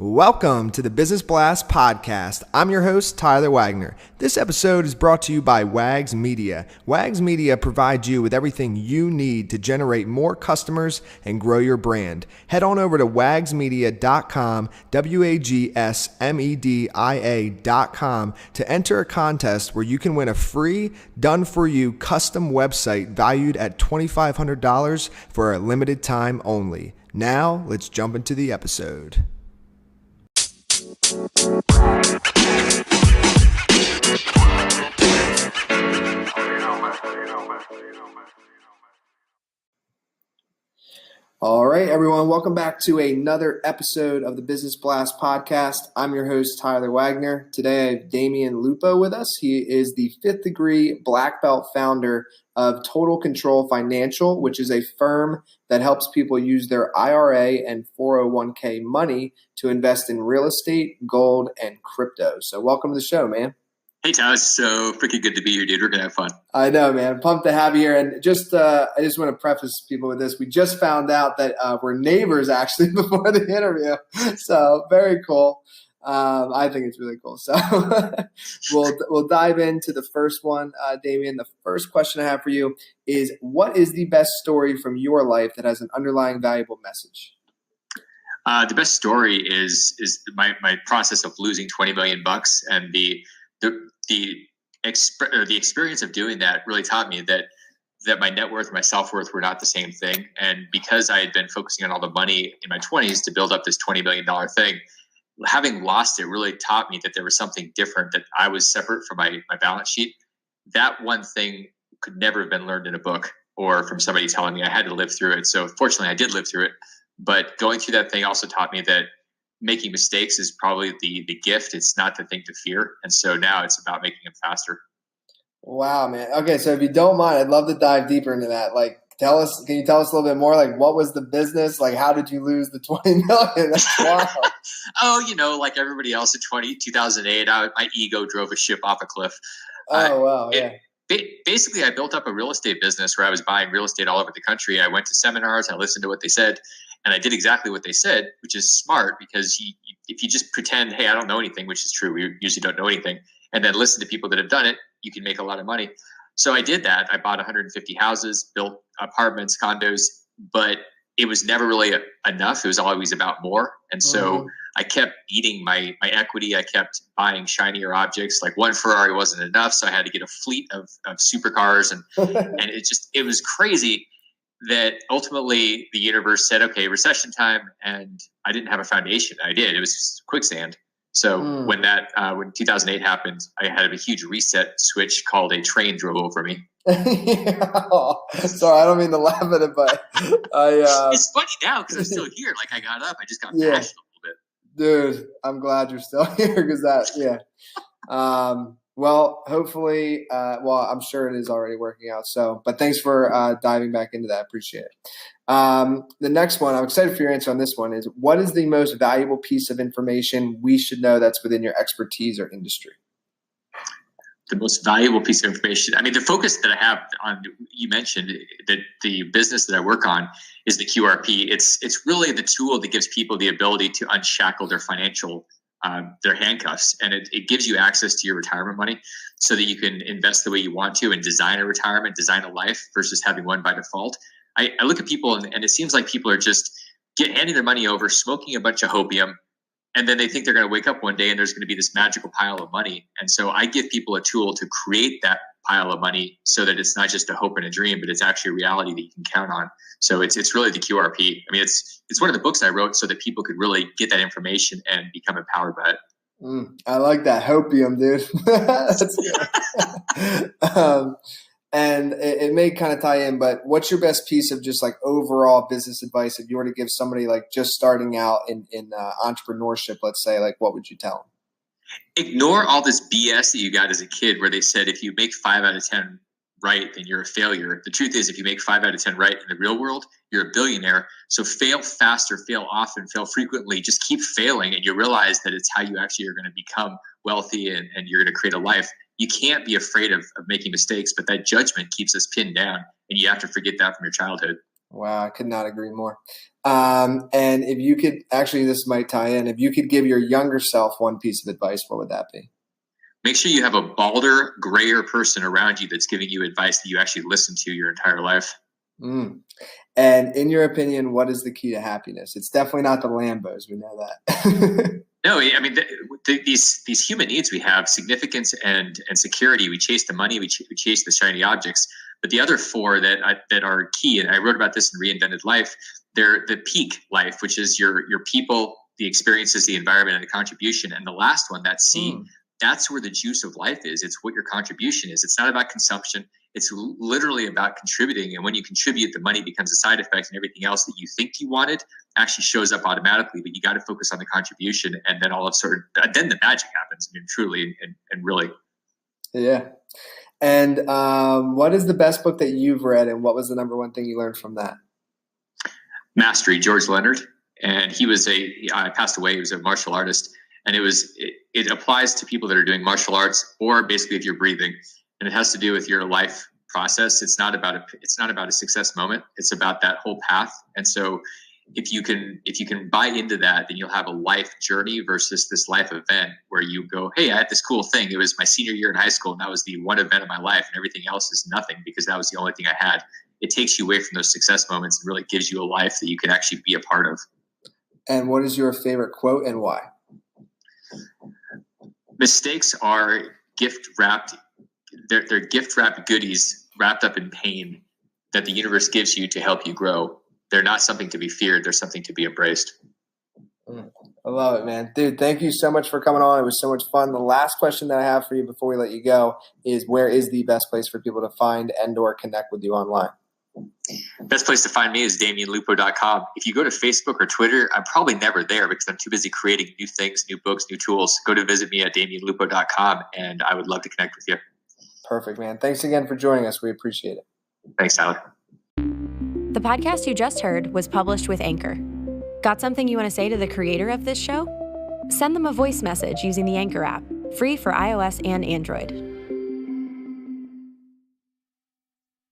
Welcome to the Business Blast Podcast. I'm your host, Tyler Wagner. This episode is brought to you by Wags Media. Wags Media provides you with everything you need to generate more customers and grow your brand. Head on over to wagsmedia.com, wagsmedia.com, to enter a contest where you can win a free, done-for-you custom website valued at $2,500 for a limited time only. Now, let's jump into the episode. All right, everyone. Welcome back to another episode of the Business Blast Podcast. I'm your host, Tyler Wagner. Today, I have Damion Lupo with us. He is the 5th degree black belt founder of Total Control Financial, which is a firm that helps people use their IRA and 401k money to invest in real estate, gold, and crypto. So welcome to the show, man. Hey, Tyler. So freaking good to be here, dude. We're going to have fun. I know, man. Pumped to have you here. And I just want to preface people with this. We just found out that we're neighbors actually before the interview. So very cool. I think it's really cool. So we'll dive into the first one, Damion. The first question I have for you is, what is the best story from your life that has an underlying valuable message? The best story is my process of losing $20 million, and the experience of doing that really taught me that my net worth and my self-worth were not the same thing. And because I had been focusing on all the money in my 20s to build up this $20 million thing, having lost it really taught me that there was something different, that I was separate from my balance sheet. That one thing could never have been learned in a book or from somebody telling me. I had to live through it. So fortunately I did live through it, but going through that thing also taught me that making mistakes is probably the gift. It's not the thing to fear. And so now it's about making them faster. Wow, man. Okay. So if you don't mind, I'd love to dive deeper into that. Can you tell us a little bit more? What was the business? How did you lose the $20 million? That's wild. Like everybody else in 2008, my ego drove a ship off a cliff. Oh, wow. Yeah. Basically, I built up a real estate business where I was buying real estate all over the country. I went to seminars, I listened to what they said, and I did exactly what they said, which is smart, because if you just pretend, hey, I don't know anything, which is true, we usually don't know anything, and then listen to people that have done it, you can make a lot of money. So I did that. I bought 150 houses, built apartments, condos, but it was never really enough. It was always about more. And so I kept eating my equity. I kept buying shinier objects. Like one Ferrari wasn't enough, so I had to get a fleet of supercars. And it was crazy that ultimately the universe said, okay, recession time. And I didn't have a foundation. I did. It was just quicksand. So when 2008 happened, I had a huge reset switch called a train drove over me. Sorry, I don't mean to laugh at it, but it's funny now because I'm still here. I got up, I just got passionate a little bit. Dude, I'm glad you're still here because well, hopefully, I'm sure it is already working out. So, but thanks for diving back into that. Appreciate it. The next one, I'm excited for your answer on this one, is what is the most valuable piece of information we should know that's within your expertise or industry? The most valuable piece of information. I mean, the focus that I have on, you mentioned that the business that I work on is the QRP. It's really the tool that gives people the ability to unshackle their financial, their handcuffs. And it gives you access to your retirement money so that you can invest the way you want to and design a retirement, design a life versus having one by default. I look at people and it seems like people are just handing their money over, smoking a bunch of opium, and then they think they're going to wake up one day and there's going to be this magical pile of money. And so I give people a tool to create that pile of money so that it's not just a hope and a dream, but it's actually a reality that you can count on. So it's really the QRP. I mean, it's one of the books I wrote so that people could really get that information and become empowered by it. I like that. Hopium, dude. That's good. And it may kind of tie in, but what's your best piece of just overall business advice if you were to give somebody just starting out in entrepreneurship, let's say, what would you tell them? Ignore all this BS that you got as a kid where they said if you make 5 out of 10 right, then you're a failure. The truth is if you make 5 out of 10 right in the real world, you're a billionaire. So fail faster, fail often, fail frequently. Just keep failing and you realize that it's how you actually are going to become wealthy and you're going to create a life. You can't be afraid of making mistakes, but that judgment keeps us pinned down, and you have to forget that from your childhood. Wow, I could not agree more. And if you could, actually, this might tie in. If you could give your younger self one piece of advice, what would that be? Make sure you have a balder, grayer person around you that's giving you advice that you actually listen to your entire life. Mm. And in your opinion, what is the key to happiness? It's definitely not the Lambos. We know that. No, I mean these human needs we have: significance and security. We chase the money, we chase the shiny objects. But the other four that are key, and I wrote about this in Reinvented Life. They're the peak life, which is your people, the experiences, the environment, and the contribution. And the last one, that C, that's where the juice of life is. It's what your contribution is. It's not about consumption. It's literally about contributing. And when you contribute, the money becomes a side effect, and everything else that you think you wanted actually shows up automatically. But you got to focus on the contribution, and then all of a sudden, then the magic happens. I mean, truly and really. Yeah. And what is the best book that you've read, and what was the number one thing you learned from that? Mastery, George Leonard. And he passed away. He was a martial artist. And it applies to people that are doing martial arts, or basically if you're breathing. And it has to do with your life process. It's not about a success moment. It's about that whole path. And so if you can buy into that, then you'll have a life journey versus this life event where you go, hey, I had this cool thing. It was my senior year in high school, and that was the one event of my life, and everything else is nothing because that was the only thing I had. It takes you away from those success moments and really gives you a life that you can actually be a part of. And what is your favorite quote and why? Mistakes are gift wrapped. They're gift wrapped goodies wrapped up in pain that the universe gives you to help you grow. They're not something to be feared. They're something to be embraced. I love it, man. Dude, thank you so much for coming on. It was so much fun. The last question that I have for you before we let you go is, where is the best place for people to find and or connect with you online? Best place to find me is DamionLupo.com. If you go to Facebook or Twitter, I'm probably never there because I'm too busy creating new things, new books, new tools. Go to visit me at DamionLupo.com, and I would love to connect with you. Perfect, man. Thanks again for joining us. We appreciate it. Thanks, Tyler. The podcast you just heard was published with Anchor. Got something you want to say to the creator of this show? Send them a voice message using the Anchor app, free for iOS and Android.